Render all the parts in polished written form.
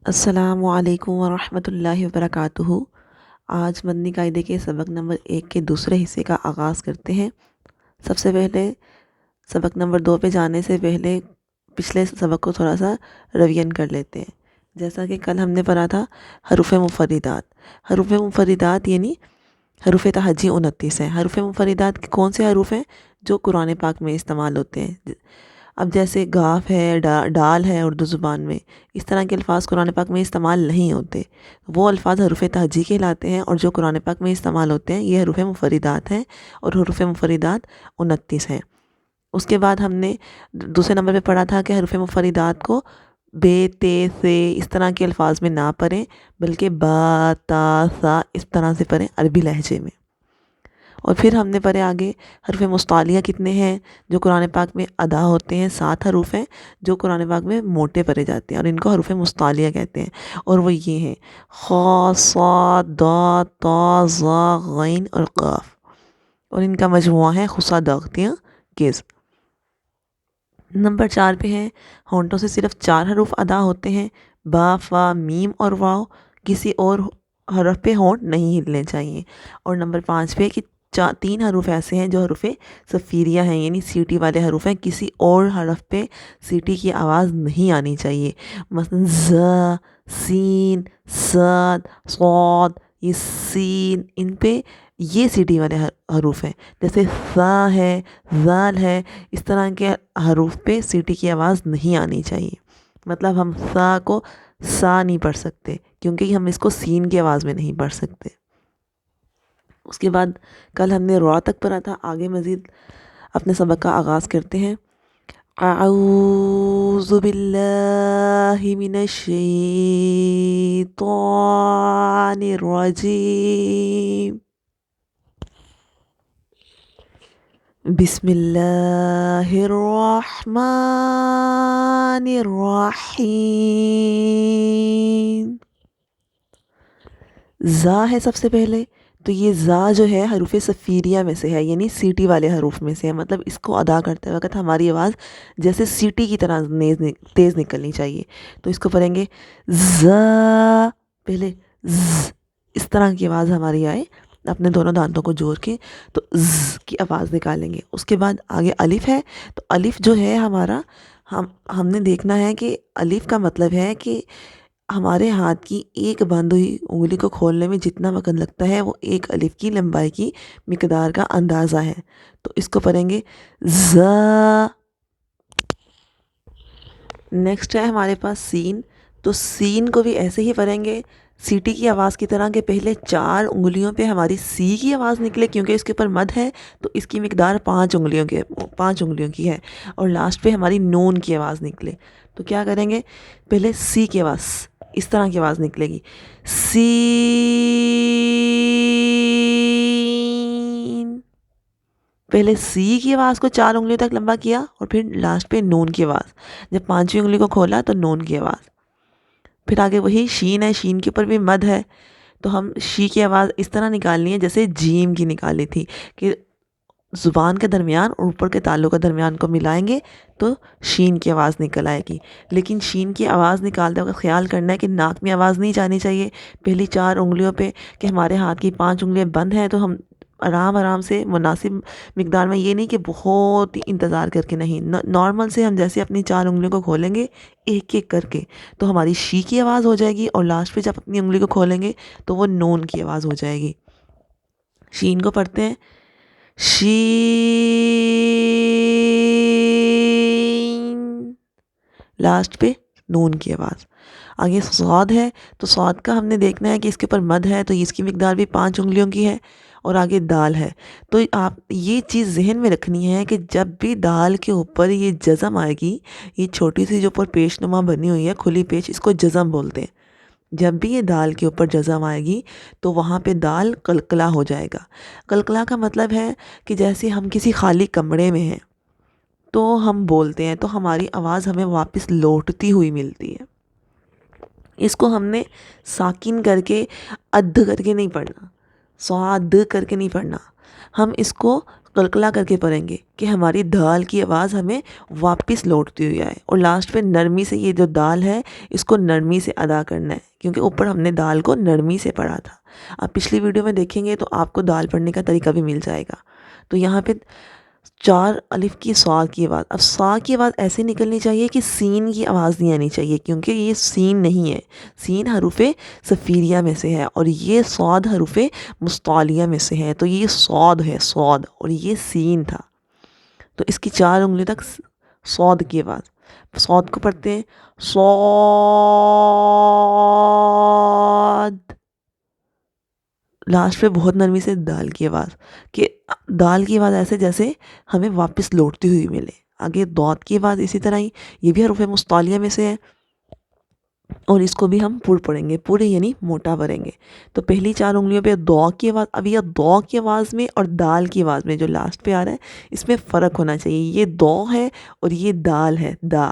السلام علیکم ورحمۃ اللہ وبرکاتہ۔ آج مدنی قاعدے کے سبق نمبر 1 کے دوسرے حصے کا آغاز کرتے ہیں۔ سب سے پہلے سبق نمبر 2 پہ جانے سے پہلے پچھلے سبق کو تھوڑا سا ریویژن کر لیتے ہیں۔ جیسا کہ کل ہم نے پڑھا تھا حروف مفردات۔ حروف مفردات یعنی حروف تہجی 29 ہیں۔ حروف مفردات کے کون سے حروف ہیں؟ جو قرآن پاک میں استعمال ہوتے ہیں۔ اب جیسے گاف ہے، ڈال ہے اردو زبان میں، اس طرح کے الفاظ قرآن پاک میں استعمال نہیں ہوتے۔ وہ الفاظ حروف تہجی کہلاتے ہیں، اور جو قرآن پاک میں استعمال ہوتے ہیں یہ حروف مفردات ہیں، اور حروف مفردات 29 ہیں۔ اس کے بعد ہم نے دوسرے نمبر پہ پڑھا تھا کہ حروف مفردات کو بے، تے، سے اس طرح کے الفاظ میں نہ پڑھیں، بلکہ با، تا، سا اس طرح سے پڑھیں عربی لہجے میں۔ اور پھر ہم نے پڑھے آگے حروف مستعلیہ کتنے ہیں جو قرآن پاک میں ادا ہوتے ہیں۔ 7 حروف ہیں جو قرآن پاک میں موٹے پڑھے جاتے ہیں، اور ان کو حروف مستعلیہ کہتے ہیں، اور وہ یہ ہیں خا، صاد، ضاد، طا، ظا، غین اور قاف، اور ان کا مجموعہ ہے خسا، داغتیاں، کیز۔ نمبر 4 پہ ہیں ہونٹوں سے صرف 4 حروف ادا ہوتے ہیں، با، فا، میم اور واو۔ کسی اور حرف پہ ہونٹ نہیں ہلنے چاہیے۔ اور نمبر 5 پہ کہ 3 حروف ایسے ہیں جو حروف صفیریہ ہیں، یعنی سیٹی والے حروف ہیں، کسی اور حرف پہ سیٹی کی آواز نہیں آنی چاہیے۔ مثلا ز، سین، صاد، صاد، یہ سین، ان پہ یہ سیٹی والے حروف ہیں۔ جیسے ثا ہے، ذال ہے، اس طرح کے حروف پہ سیٹی کی آواز نہیں آنی چاہیے۔ مطلب ہم سا کو سا نہیں پڑھ سکتے، کیونکہ ہم اس کو سین کی آواز میں نہیں پڑھ سکتے۔ اس کے بعد کل ہم نے را تک پڑھا تھا۔ آگے مزید اپنے سبق کا آغاز کرتے ہیں۔ اعوذ باللہ من الشیطان الرجیم، بسم اللہ الرحمن الرحیم۔ زا ہے سب سے پہلے، تو یہ زا جو ہے حروف صفیریہ میں سے ہے، یعنی سیٹی والے حروف میں سے ہے۔ مطلب اس کو ادا کرتے وقت ہماری آواز جیسے سیٹی کی طرح تیز نکلنی چاہیے۔ تو اس کو پڑھیں گے زا، پہلے ز، اس طرح کی آواز ہماری آئے، اپنے دونوں دانتوں کو جوڑ کے تو ز کی آواز نکالیں گے۔ اس کے بعد آگے الف ہے، تو الف جو ہے ہمارا، ہم نے دیکھنا ہے کہ الف کا مطلب ہے کہ ہمارے ہاتھ کی ایک بند ہوئی انگلی کو کھولنے میں جتنا وقت لگتا ہے وہ ایک الف کی لمبائی کی مقدار کا اندازہ ہے۔ تو اس کو پڑھیں گے زا۔ نیکسٹ ہے ہمارے پاس سین، تو سین کو بھی ایسے ہی پڑھیں گے سیٹی کی آواز کی طرح، کہ پہلے 4 انگلیوں پہ ہماری سی کی آواز نکلے، کیونکہ اس کے اوپر مد ہے تو اس کی مقدار 5 انگلیوں کی ہے، اور لاسٹ پہ ہماری نون کی آواز نکلے۔ تو کیا کریں گے، پہلے سی کی آواز اس طرح کی آواز نکلے گی، سین۔ پہلے سی کی آواز کو 4 انگلیوں تک لمبا کیا، اور پھر لاسٹ پہ نون کی آواز، جب 5ویں انگلی کو کھولا تو نون کی آواز۔ پھر آگے وہی شین ہے، شین کے اوپر بھی مد ہے، تو ہم شی کی آواز اس طرح نکالنی ہے جیسے جیم کی نکالی تھی، کہ زبان کے درمیان اور اوپر کے تالوں کے درمیان کو ملائیں گے تو شین کی آواز نکل آئے گی۔ لیکن شین کی آواز نکالتے وقت خیال کرنا ہے کہ ناک میں آواز نہیں جانی چاہیے پہلی 4 انگلیوں پہ، کہ ہمارے ہاتھ کی 5 انگلیاں بند ہیں تو ہم آرام سے مناسب مقدار میں، یہ نہیں کہ بہت انتظار کر کے، نہیں، نارمل سے ہم جیسے اپنی 4 انگلیوں کو کھولیں گے ایک ایک کر کے تو ہماری شی کی آواز ہو جائے گی، اور لاسٹ پہ جب اپنی انگلی کو کھولیں گے تو وہ نون کی آواز ہو جائے گی۔ شین کو پڑھتے ہیں شین، لاسٹ پہ نون کی آواز۔ آگے صاد ہے، تو صاد کا ہم نے دیکھنا ہے کہ اس کے اوپر مد ہے تو اس کی مقدار بھی 5 انگلیوں کی ہے، اور آگے دال ہے، تو آپ یہ چیز ذہن میں رکھنی ہے کہ جب بھی دال کے اوپر یہ جزم آئے گی، یہ چھوٹی سی جو اوپر پیش نما بنی ہوئی ہے کھلی پیش، اس کو جزم بولتے ہیں۔ جب بھی یہ دال کے اوپر جزم آئے گی تو وہاں پہ دال قلقلہ ہو جائے گا۔ قلقلہ کا مطلب ہے کہ جیسے ہم کسی خالی کمرے میں ہیں تو ہم بولتے ہیں تو ہماری آواز ہمیں واپس لوٹتی ہوئی ملتی ہے۔ اس کو ہم نے ساکن کر کے ادھ کر کے نہیں پڑھنا، صاد کر کے نہیں پڑھنا، ہم اس کو قلقلہ کر کے پڑھیں گے کہ ہماری دال کی آواز ہمیں واپس لوٹتی ہوئی آئے، اور لاسٹ پہ نرمی سے یہ جو دال ہے اس کو نرمی سے ادا کرنا ہے، کیونکہ اوپر ہم نے دال کو نرمی سے پڑھا تھا۔ آپ پچھلی ویڈیو میں دیکھیں گے تو آپ کو دال پڑھنے کا طریقہ بھی مل جائے گا۔ تو یہاں پہ 4 الف کی صاد کی آواز، اب صاد کی آواز ایسے نکلنی چاہیے کہ سین کی آواز نہیں آنی چاہیے، کیونکہ یہ سین نہیں ہے، سین حروف صفیریہ میں سے ہے اور یہ صاد حروف مستعلیہ میں سے ہے، تو یہ صاد ہے، صاد، اور یہ سین تھا۔ تو اس کی 4 انگلیوں تک صاد کی آواز، صاد کو پڑھتے ہیں صاد، لاسٹ پہ بہت نرمی سے دال کی آواز، کہ دال کی آواز ایسے جیسے ہمیں واپس لوٹتی ہوئی ملے۔ آگے داد کی آواز اسی طرح ہی، یہ بھی حروف مستعلیہ میں سے ہے، اور اس کو بھی ہم پور پڑھیں گے، پورے یعنی موٹا پڑھیں گے۔ تو پہلی 4 انگلیوں پہ دو کی آواز، اب یہ دو کی آواز میں اور دال کی آواز میں جو لاسٹ پہ آ رہا ہے اس میں فرق ہونا چاہیے، یہ دو ہے اور یہ دال ہے، دا۔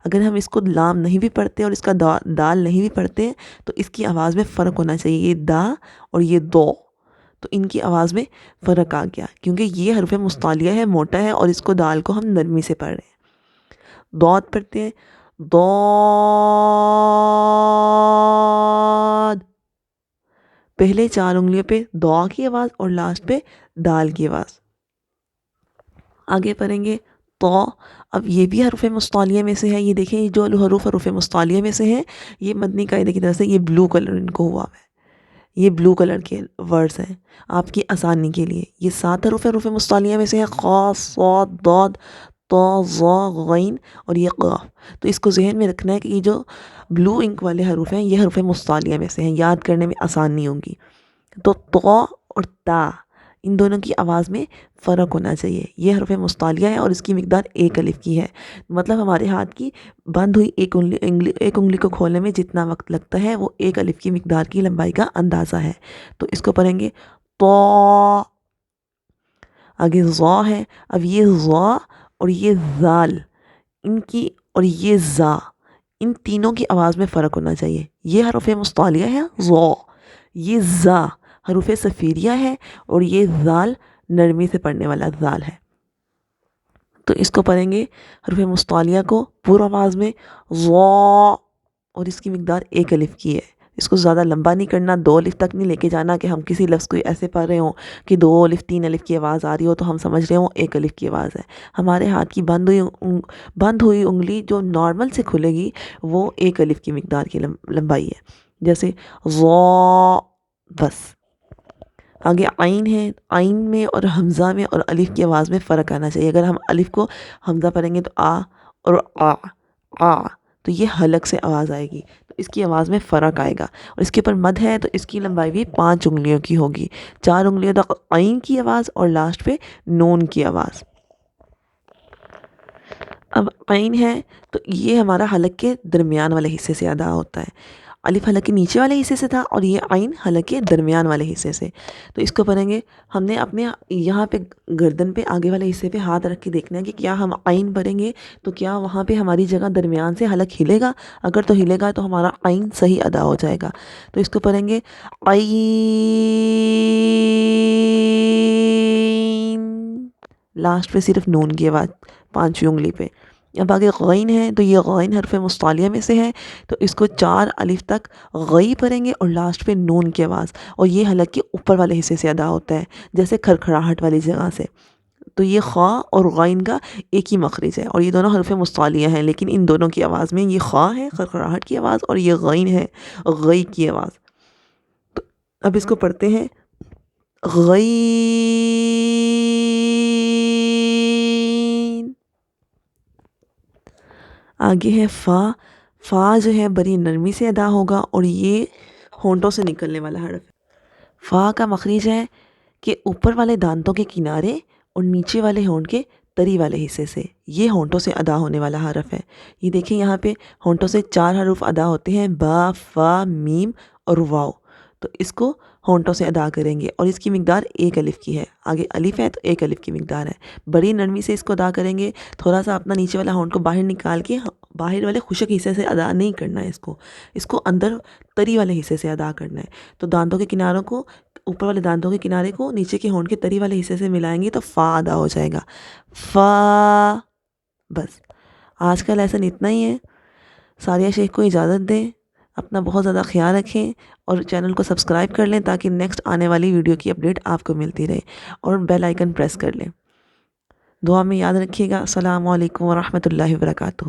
اگر ہم اس کو لام نہیں بھی پڑھتے اور اس کا دال نہیں بھی پڑھتے ہیں تو اس کی آواز میں فرق ہونا چاہیے، یہ دا اور یہ دو، تو ان کی آواز میں فرق آ گیا، کیونکہ یہ حرف مستعلیہ ہے، موٹا ہے، اور اس کو دال کو ہم نرمی سے پڑھ رہے ہیں۔ داد پڑھتے ہیں داد، پہلے 4 انگلیوں پہ دعا کی آواز اور لاسٹ پہ دال کی آواز۔ آگے پڑھیں گے تو، اب یہ بھی حروف مستعلیہ میں سے ہے، یہ دیکھیں جو حروف مستعلیہ میں سے ہیں یہ مدنی قاعدے کی طرف سے یہ بلو کلر ان کو ہوا ہے، یہ بلو کلر کے ورڈز ہیں آپ کی آسانی کے لیے۔ یہ 7 حروف مستعلیہ میں سے ہے، خا، صاد، ضاد، طا، ظا، غین اور یہ قاف۔ تو اس کو ذہن میں رکھنا ہے کہ یہ جو بلو انک والے حروف ہیں یہ حروف مستعلیہ میں سے ہیں، یاد کرنے میں آسان نہیں ہوں گی۔ تو طا اور تا، ان دونوں کی آواز میں فرق ہونا چاہیے، یہ حرف مستعلیہ ہے اور اس کی مقدار 1 الف کی ہے، مطلب ہمارے ہاتھ کی بند ہوئی ایک انگلی کو کھولنے میں جتنا وقت لگتا ہے وہ 1 الف کی مقدار کی لمبائی کا اندازہ ہے۔ تو اس کو پڑھیں گے تو، آگے ظا ہے، اب یہ ظا اور یہ ذال، ان کی اور یہ زا، ان تینوں کی آواز میں فرق ہونا چاہیے، یہ حرف مستعلیہ ہے ظا، یہ زا حروف صفیریہ ہے اور یہ ذال نرمی سے پڑھنے والا ذال ہے۔ تو اس کو پڑھیں گے حروف مستعلیہ کو پورا آواز میں ظا، اور اس کی مقدار 1 الف کی ہے، اس کو زیادہ لمبا نہیں کرنا، 2 الف تک نہیں لے کے جانا کہ ہم کسی لفظ کو ایسے پڑھ رہے ہوں کہ 2 الف 3 الف کی آواز آ رہی ہو تو ہم سمجھ رہے ہوں 1 الف کی آواز ہے۔ ہمارے ہاتھ کی بند ہوئی انگلی جو نارمل سے کھلے گی وہ 1 الف کی مقدار کی لمبائی ہے، جیسے ظا، بس۔ آگے عین ہے، عین میں اور حمزہ میں اور الف کی آواز میں فرق آنا چاہیے، اگر ہم الف کو حمزہ پڑھیں گے تو آ اور آ تو یہ حلق سے آواز آئے گی، تو اس کی آواز میں فرق آئے گا، اور اس کے اوپر مد ہے تو اس کی لمبائی بھی 5 انگلیوں کی ہوگی، 4 انگلیوں تک عین کی آواز اور لاسٹ پہ نون کی آواز۔ اب عین ہے تو یہ ہمارا حلق کے درمیان والے حصے سے ادا ہوتا ہے، الف حلق کے نیچے والے حصے سے تھا اور یہ عین حلق کے درمیان والے حصے سے۔ تو اس کو پڑھیں گے، ہم نے اپنے یہاں پہ گردن پہ آگے والے حصے پہ ہاتھ رکھ کے دیکھنا ہے کہ کیا ہم عین پڑھیں گے تو کیا وہاں پہ ہماری جگہ درمیان سے حلق ہلے گا، اگر تو ہلے گا تو ہمارا عین صحیح ادا ہو جائے گا۔ تو اس کو پڑھیں گے عین، لاسٹ پہ صرف نون کی آواز 5ویں انگلی پہ۔ اب آگے غین ہے تو یہ غین حرف مستعلیہ میں سے ہے، تو اس کو 4 الف تک غی پڑھیں گے اور لاسٹ پہ نون کی آواز، اور یہ حلق کے اوپر والے حصے سے ادا ہوتا ہے، جیسے کھڑکھڑاہٹ والی جگہ سے۔ تو یہ خا اور غین کا ایک ہی مخرج ہے اور یہ دونوں حرف مستعلیہ ہیں، لیکن ان دونوں کی آواز میں یہ خا ہے کھڑکھڑاہٹ کی آواز اور یہ غین ہے غی کی آواز۔ تو اب اس کو پڑھتے ہیں غی، آگے ہے فا، فا جو ہے بڑی نرمی سے ادا ہوگا اور یہ ہونٹوں سے نکلنے والا حرف ہے۔ فا کا مخرج ہے کہ اوپر والے دانتوں کے کنارے اور نیچے والے ہونٹ کے تری والے حصے سے، یہ ہونٹوں سے ادا ہونے والا حرف ہے۔ یہ دیکھیں یہاں پہ ہونٹوں سے 4 حروف ادا ہوتے ہیں، با، فا، میم اور واو۔ تو اس کو ہونٹوں سے ادا کریں گے، اور اس کی مقدار 1 الف کی ہے، آگے الف ہے تو 1 الف کی مقدار ہے۔ بڑی نرمی سے اس کو ادا کریں گے، تھوڑا سا اپنا نیچے والا ہونٹ کو باہر نکال کے باہر والے خشک حصے سے ادا نہیں کرنا ہے، اس کو اندر تری والے حصے سے ادا کرنا ہے۔ تو دانتوں کے کناروں کو، اوپر والے دانتوں کے کنارے کو نیچے کے ہونٹ کے تری والے حصے سے ملائیں گے تو فا ادا ہو جائے گا، فا۔ بس آج کا لیسن اتنا ہی ہے۔ ساریہ شیخ کو اجازت دیں، اپنا بہت زیادہ خیال رکھیں، اور چینل کو سبسکرائب کر لیں تاکہ نیکسٹ آنے والی ویڈیو کی اپڈیٹ آپ کو ملتی رہے، اور بیل آئیکن پریس کر لیں۔ دعا میں یاد رکھیے گا۔ السلام علیکم ورحمۃ اللہ وبرکاتہ۔